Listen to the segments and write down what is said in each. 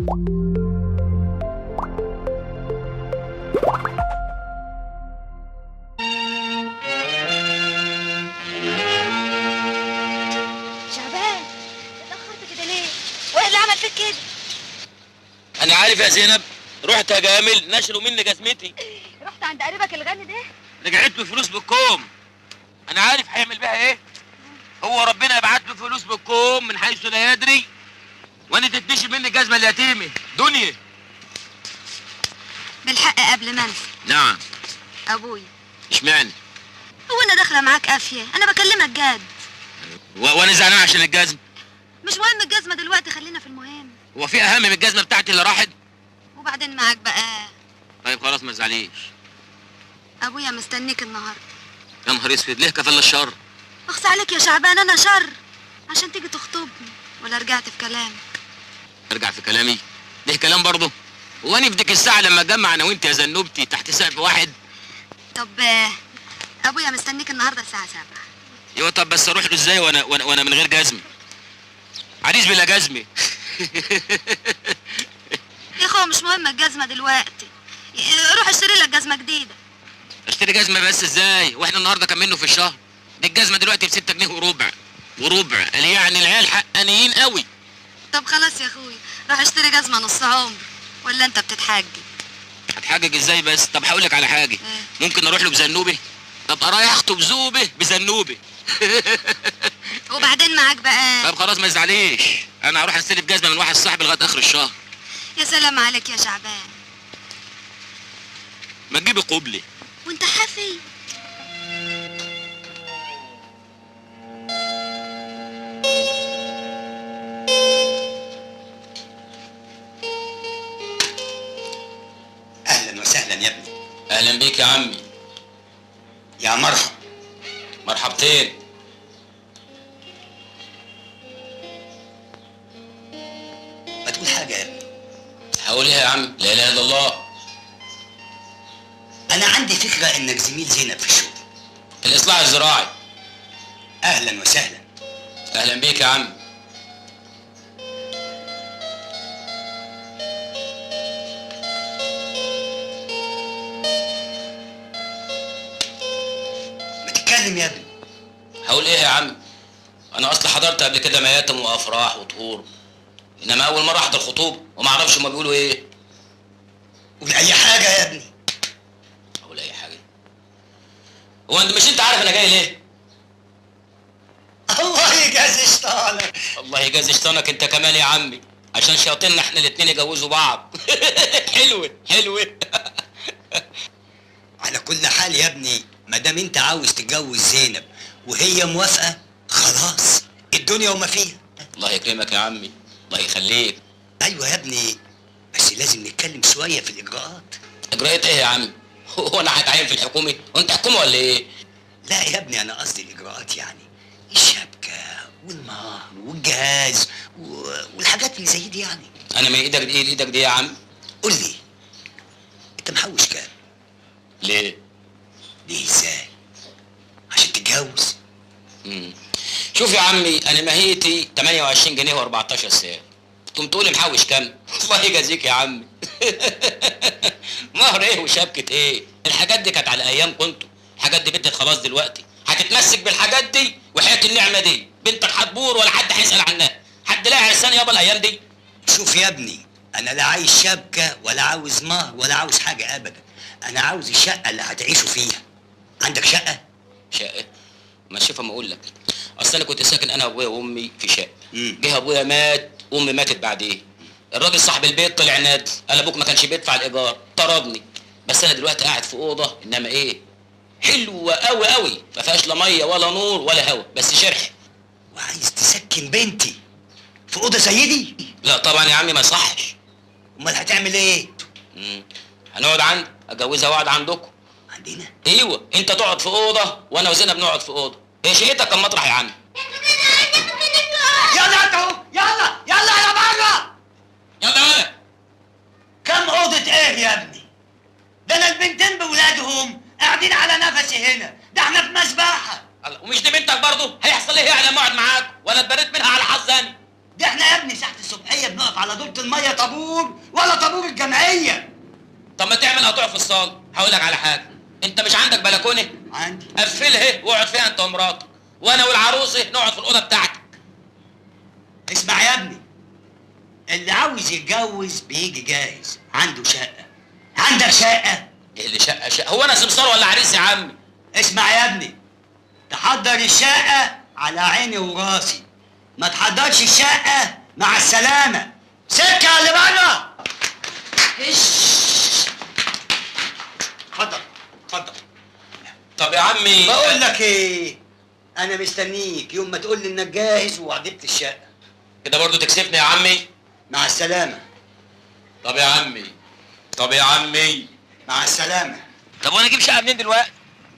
شعبان اتأخرت كده ليه؟ وايه اللي عمل فيك كده؟ انا عارف يا زينب، رحت يا جامل نشلوا مني جزمتي. رحت عند قريبك الغني ده؟ رجعت له فلوس بالكوم. انا عارف هيعمل بيها ايه. هو ربنا يبعت له فلوس بالكوم من حيث لا يدري، وانا تتنشل مني الجزمه اليتيمه دنيا. بالحق قبل ما انسى، نعم. ابويا. اشمعنى؟ هو انا داخله معاك قافيه؟ انا بكلمك جد. وانا زعلان عشان الجزمه. مش مهم الجزمه دلوقتي، خلينا في المهم. هو في اهم من الجزمه بتاعتي اللي راحت؟ وبعدين معاك بقى. طيب خلاص ما تزعليش. ابويا مستنيك النهارده. يا نهار اسود، ليه كفل الشر؟ اخص عليك يا شعبان، انا شر عشان تيجي تخطبني ولا رجعت في كلامك؟ ارجع في كلامي؟ ليه كلام برضه؟ هو انا بديك الساعه لما اتجمع انا وانت يا زنوبتي تحت سقف واحد؟ طب ابويا مستنيك النهارده الساعه 7. ايوه طب بس اروح له ازاي وانا من غير جزمه؟ عريس بلا جزمه. يا اخويا مش مهم الجزمه دلوقتي، روح اشتري لك جزمه جديده. اشتري جزمه بس ازاي واحنا النهارده كام منه في الشهر؟ دي الجزمه دلوقتي ب 6 جنيه وربع قال يعني العيال حقانيين قوي. طب خلاص يا اخويا، روح اشتري جزمه نص عمر، ولا انت بتتحجج؟ هتحجج ازاي بس؟ طب هقول لك على حاجه. ممكن اروح له بزنوبه؟ ابقى رايح اخطب زوبه بزنوبه. وبعدين معاك بقى. طب خلاص ما تزعليش، انا هروح استلف جزمه من واحد صاحبي لغايه اخر الشهر. يا سلام عليك يا شعبان. ما تجيبي قبلي وانت حافي. اهلا وسهلا يا ابني. اهلا بيك يا عمي. يا مرحب. مرحبتين. ما تقول حاجه يا ابني. هقول ايه يا عم؟ لا اله الا الله. انا عندي فكره انك زميل زينب في الشغل. الاصلاح الزراعي. اهلا وسهلا. اهلا بيك يا عم. ما تتكلم يا ابني. هقول ايه يا عم؟ انا اصلا حضرت قبل كده مياتم وافراح وطهور، انما اول مره احضر خطوبه وما اعرفش هما بيقولوا ايه. قول اي حاجه يا ابني. اقول اي حاجه؟ هو انت مش عارف انا جاي ليه؟ الله يجازي شطانك. الله يجازي شيطانك انت كمان يا عمي، عشان شياطيننا احنا الاتنين يجوزوا بعض. حلوه. على كل حال يا ابني، ما دام انت عاوز تتجوز زينب وهي موافقه، خلاص الدنيا وما فيها. الله يكرمك يا عمي، الله يخليك. ايوه يا ابني، بس لازم نتكلم شويه في الاجراءات. اجراءات ايه يا عم؟ هو انا هتعين في الحكومه؟ وانت حكومه ولا ايه؟ لا يا ابني، انا قصدي الاجراءات يعني الشبكه والمهر والجهاز والحاجات اللي زي دي يعني. انا من ايدك دي لايدك دي يا عم. قول لي، انت محوش كام؟ ليه؟ ليه ازاي؟ عشان تتجوز؟ شوف يا عمي، انا ماهيتي 28 جنيه و14 ساعه، تقوم تقولي محوش كام؟ الله يجازيك يا عمي. مهر ايه وشبكه ايه؟ الحاجات دي كانت على ايام كنتوا، الحاجات دي بنتك خلاص دلوقتي، هتتمسك بالحاجات دي وحياه النعمه دي بنتك هتبور ولا حد هيسال عنها، حد لاقي عرسان يابا الايام دي؟ شوف يا ابني، انا لا عايز شبكه ولا عاوز مهر ولا عاوز حاجه ابدا. انا عاوز الشقه اللي هتعيشوا فيها. عندك شقه؟ شقه؟ ما شوف اما اقول لك، اصل انا كنت ساكن انا وابويا وامي في شقه. جه ابويا مات، امي ماتت بعديه. الراجل صاحب البيت طلع نادل، قال ابوك ما كانش بيدفع الايجار، طردني. بس انا دلوقتي قاعد في اوضه، انما ايه؟ حلوه قوي قوي، ما فيهاش لا ميه ولا نور ولا هوا، بس شرح. وعايز تسكن بنتي في اوضه زي دي؟ لا طبعا يا عمي ما يصحش. امال هتعمل ايه؟ هنقعد عندي، اجوزها واقعد عندكم. عندنا؟ ايوه، انت تقعد في اوضه وانا وزينب نقعد في اوضه. ايه شقتك كم مطرح يا عم؟ يلا انتوا، يلا يا بره. يلا. كم اوضه ايه يا ابني؟ ده انا البنتين بولادهم قاعدين على نفسي هنا، ده احنا في مسبحه. ومش دي بنتك برضه؟ هيحصل ايه يعني لما اقعد معاك وانا اتبريت منها على حظ انا؟ ده احنا يا ابني ساعة الصبحية بنقف على دورة المية طابور ولا طابور الجمعية. طب ما تعمل قطوع في الصاله. هقول لك على حاجه، انت مش عندك بلكونه؟ عندي. قفلها واقعد فيها انت ومراتك، وانا والعروسه نقعد في الاوضه بتاعتك. اسمع يا ابني، اللي عاوز يتجوز بيجي جاهز، عنده شقة. عندك شقة؟ ايه اللي شقه؟ هو انا سمسار ولا عريس يا عمي؟ اسمع يا ابني، تحضر الشقة على عيني وراسي، ما تحضرش الشقة مع السلامة. سكة اللي بره. اتفضل اتفضل. طب يا عمي بقول لك ايه، انا مستنيك يوم ما تقول لي انك جاهز وعجبت الشقة. كده برضو تكسفني يا عمي. مع السلامة. طب يا عمي، طب يا عمي. مع السلامة. طب وانا اجيب شقه منين دلوقتي؟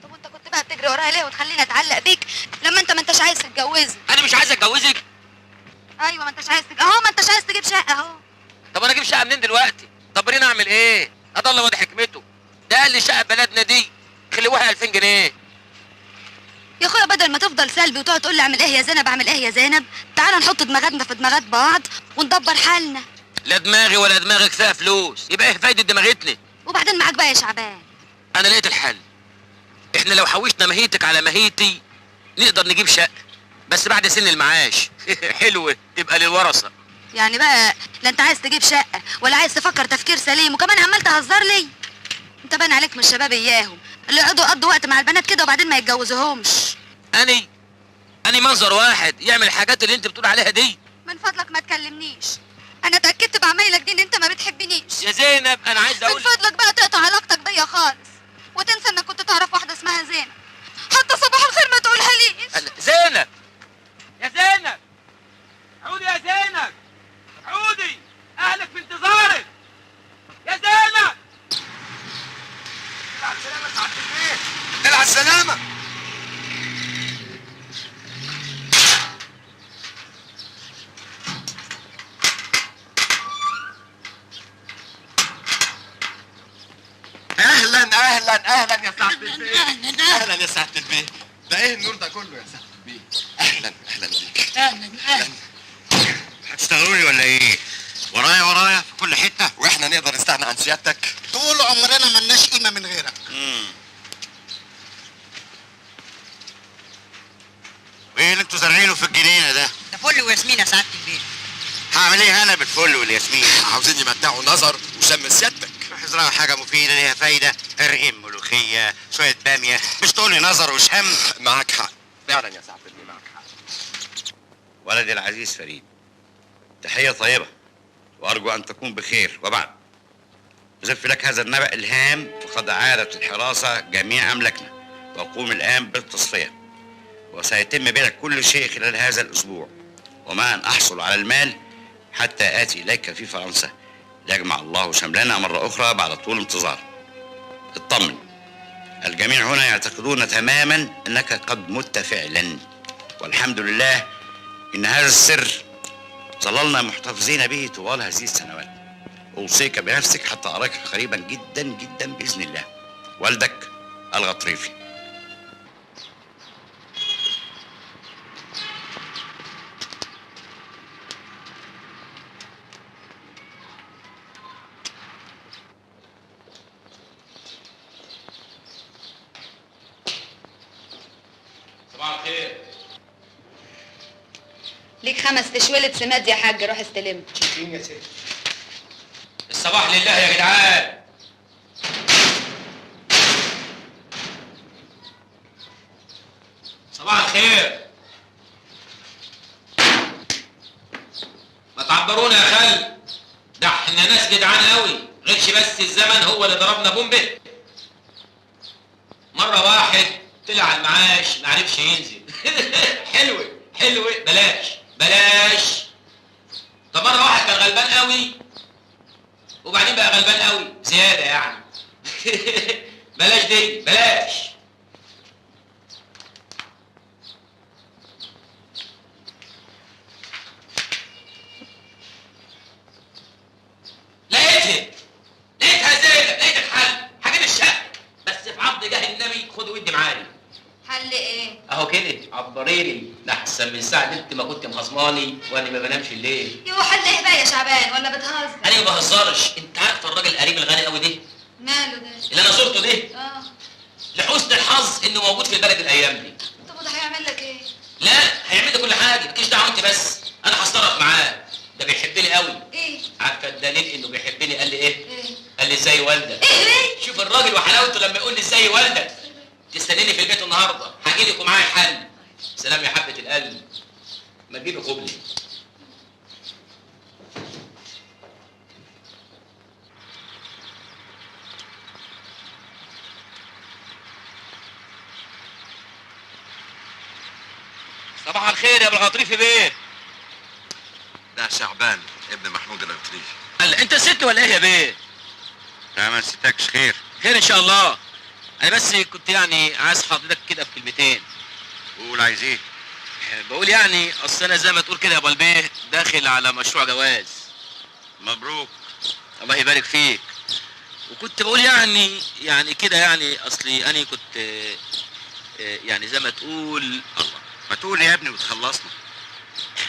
طب وانت كنت بقى بتجري ورايا ليه وتخليني اتعلق بيك لما انت ما انتش عايز تتجوزني؟ انا مش عايز اتجوزك. ايوه ما انتش عايز اهو، ما انتش عايز تجيب شقه اهو. طب انا اجيب شقه منين دلوقتي؟ طب رينا اعمل ايه؟ اضل وادي حكمته. ده قال لي شقه بلدنا دي خلوها 2000 جنيه. يا اخويا بدل ما تفضل سلبي وتقعد تقول لي اعمل ايه يا زينب اعمل ايه يا زينب، تعال نحط دماغاتنا في دماغات بعض وندبر حالنا. لا دماغي ولا دماغك فيها فلوس، يبقى ايه فايده دماغتنا؟ وبعدين معاك بقى يا شعبان. انا لقيت الحل. احنا لو حوشنا مهيتك على مهيتي نقدر نجيب شقه، بس بعد سن المعاش. حلوه تبقى للورثه. يعني بقى لا انت عايز تجيب شقه ولا عايز تفكر تفكير سليم وكمان عمال تهزر لي؟ انت باين عليك من الشباب اياهم اللي يقعدوا يقضوا وقت مع البنات كده وبعدين ما يتجوزوهمش. اني منظر واحد يعمل الحاجات اللي انت بتقول عليها دي. من فضلك ما تكلمنيش، انا اتاكدت بعمايلك دي ان انت ما بتحبنيش. يا زينب انا عايز اقول من فضلك بقى تقطع علاقتك بيا خالص وتنسى انك كنت تعرف واحده اسمها زينب، حتى صباح الخير ما تقولها ليش. زينب، يا زينب عودي، يا زينب عودي، اهلك في انتظارك يا زينب. العب سلامة سعادة البيت، العب سلامة. اهلا اهلا اهلا يا سعادة البيت. اهلا يا سعادة البيت. ده ايه النور ده كله يا سعادة البيت؟ اهلا اهلا بيك. اهلا. هتشتغلوني ولا ايه؟ ورايا في كل حتة، واحنا نقدر نستغنى عن سيادتك؟ طول عمرنا ملناش قيمة من غيرك. وايه اللي انتوا زارعينه في الجنينة ده؟ ده فل وياسمين يا سعادة البيت. هعمل ايه انا بالفل والياسمين؟ عاوزين يمتعوا نظر وشم سيادتك. ازرعوا حاجة مفيدة ليها فايدة، رغيف ملوخية، شوية بامية، مش تقولي نظر وشم. معاك حق، فعلا يا سعادة البيت معاك حق. ولدي العزيز فريد، تحية طيبة وأرجو أن تكون بخير. وبعد أزف لك هذا النبأ الهام، فقد عادت الحراسة جميع أملاكنا وأقوم الآن بالتصفية، وسيتم بيع كل شيء خلال هذا الأسبوع، وما أن أحصل على المال حتى آتي إليك في فرنسا ليجمع الله شملنا مرة أخرى بعد طول انتظار. اطمن، الجميع هنا يعتقدون تماما أنك قد مت فعلا، والحمد لله إن هذا السر ظللنا محتفظين به طوال هذه السنوات. أوصيك بنفسك حتى أراك قريبا جدا جدا بإذن الله. والدك الغطريفي. صباح الخير. ليك 5 تشويلة سماد يا حاج، روح استلم. شايفين يا ست؟ الصباح لله يا جدعان. صباح الخير. ما تعبرونا يا خال، ده احنا ناس جدعان قوي، غيرش بس الزمن هو اللي ضربنا بومبه. مرة واحد طلع على المعاش ما عرفش ينزل. حلوة بلاش. طب مرة واحد كان غلبان قوي وبعدين بقى غلبان قوي زيادة يعني. بلاش دي، بلاش. لقيتها زيادة، لقيت الحل، حاجات الشقة بس في عبد جاه النبي. خد ودي معايا. حل ايه؟ اهو كده عبريلي لحسن احسن من ساعه انت ما كنت مخصماني وانا ما بنامش الليل. يو حل ايه بقى يا شعبان ولا بتهزر؟ انا ما بهزرش، انت عارف الراجل القريب الغني قوي ده ماله ده؟ اللي انا زرته ده؟ اه. لحسن الحظ انه موجود في البلد الايام دي. طب وده هيعمل لك ايه؟ لا هيعمل لي كل حاجه، مالكيش دعوه انت بس، انا هتصرف معاه، ده بيحبني قوي. ايه؟ عارفه الدليل انه بيحبني قال لي ايه؟ ايه؟ قال لي ازاي والدك؟ ايه ليه؟ شوف الراجل وحلاوته لما يقول لي ازاي والدك. تستنيني في البيت النهارده، هاجي لك ومعايا الحل. سلام يا حبه القلب، ما تجيبي قبلي. صباح الخير يا ابو الغطريفي بيه. ده شعبان ابن محمود الغطريفي. قال انت ست ولا ايه يا بيه؟ لا ما نسيتكش، خير. خير ان شاء الله. انا بس كنت يعني عايز حضرتك كده بكلمتين. قول عايز ايه؟ بقول يعني اصل انا زي ما تقول كده يا ابو البيه داخل على مشروع جواز. مبروك. الله يبارك فيك. وكنت بقول يعني كده يعني اصلي انا كنت يعني زي ما تقول. الله، ما تقول يا ابني وتخلصنا.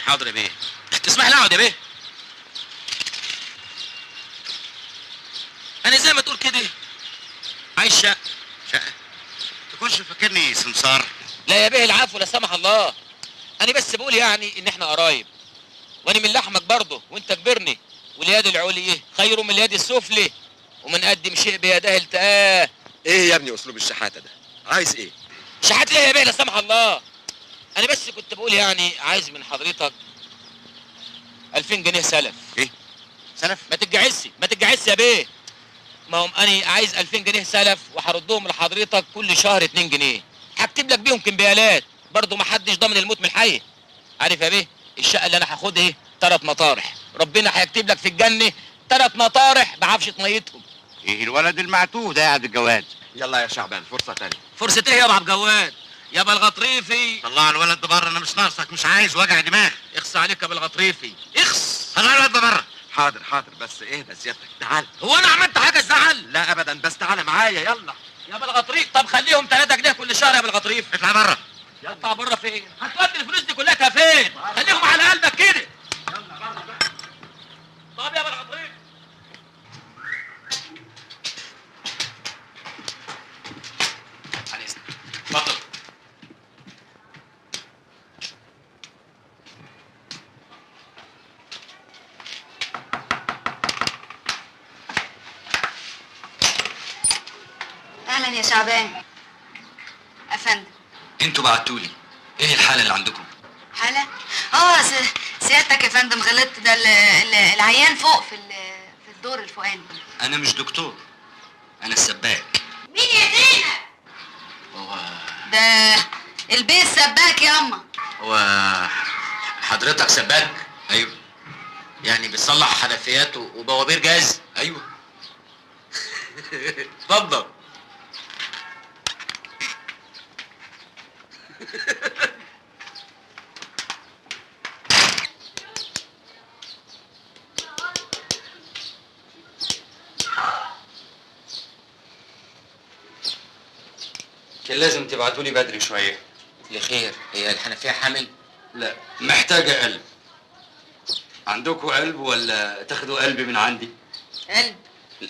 حاضر يا بيه. تسمح لي اقعد يا بيه؟ انا زي ما تقول كده عايز شقه. شقة؟ تكونش فاكرني سمسار؟ لا يا بيه العفو لا سمح الله. انا بس بقول يعني ان احنا قرايب، وانا من لحمك برضه وانت كبرني، واليد العليا خير من اليد السفلى، ومن قدم شيء بيده التقاه. ايه يا ابني اسلوب الشحاته ده؟ عايز ايه؟ شحات ليه يا بيه لا سمح الله؟ انا بس كنت بقول يعني عايز من حضرتك 2000 جنيه سلف. ايه؟ سلف؟ ما تتجعسش يا بيه. ما هم انا عايز 2000 جنيه سلف وهردهم لحضرتك كل شهر 2 جنيه. هكتب لك بيهم كمبيالات، برضه ما حدش ضامن الموت من الحي. عارف يا بيه الشقه اللي انا هاخدها ايه؟ 3 مطارح، ربنا هيكتب لك في الجنه 3 مطارح بعفشه ميتهم. ايه الولد المعتوه ده قاعد الجواز؟ يلا يا شعبان فرصه تانية. فرصه ايه يا ابو عبد الجواد؟ يا ابو الغطريفي طلع الولد ده بره، انا مش ناقصك، مش عايز وجع دماغ. اخص عليك يا ابو الغطريفي اخص. طلع الولد ده بره. حاضر بس اهدى سيادتك، تعال. هو انا عملت حاجه تزعل؟ لا ابدا، بس تعال معايا يلا. يا ابو الغطريف طب خليهم 3 جنيه كل شهر يا ابو الغطريف. اطلع بره. يطلع بره فين؟ هتودي الفلوس دي كلها فين؟ خليهم على قلبك كده. يلا بره بقى. طب يا ابو الغطريف. على اذنك. اتفضل. اهلا يا شعبان. افندم. انتوا بعتولي ايه الحاله اللي عندكم؟ حالة؟ سيادتك يا فندم غلطت، ده العيان فوق في الدور الفوقاني. انا مش دكتور، انا السباك. مين يا زينب؟ هو ده البيه السباك ياما. هو حضرتك سباك؟ ايوه. يعني بتصلح حنفيات وبوابير جاز؟ ايوه. اتفضل. كان لازم تبعتولي بدري شويه. لخير، هي الحنفيه حامل؟ لا، محتاجه قلب. عندكم قلب ولا تاخدوا قلب من عندي؟ قلب؟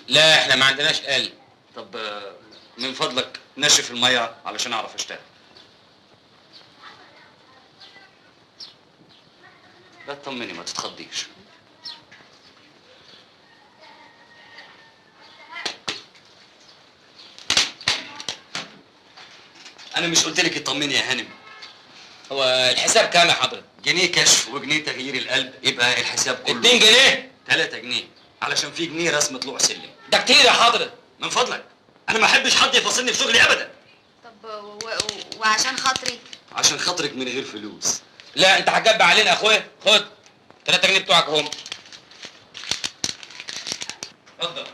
لا احنا ما عندناش قلب. طب من فضلك نشف الميه علشان اعرف اشتغل. لا تطمني، ما تتخضيش. انا مش قلت لك اطمني يا هانم؟ هو الحساب كام يا حضرتك؟ جنيه كشف وجنيه تغيير القلب، يبقى الحساب كله 2 جنيه؟ 3 جنيه علشان في جنيه رسم طلوع سلم. ده كتير يا حضرتك. من فضلك، انا ما احبش حد يفصلني في شغلي ابدا. طب وعشان خاطري؟ عشان خاطرك من غير فلوس. لا انت هتجبع علينا يا اخويا، خد 3 جنيه بتوعك اهم. اتفضل.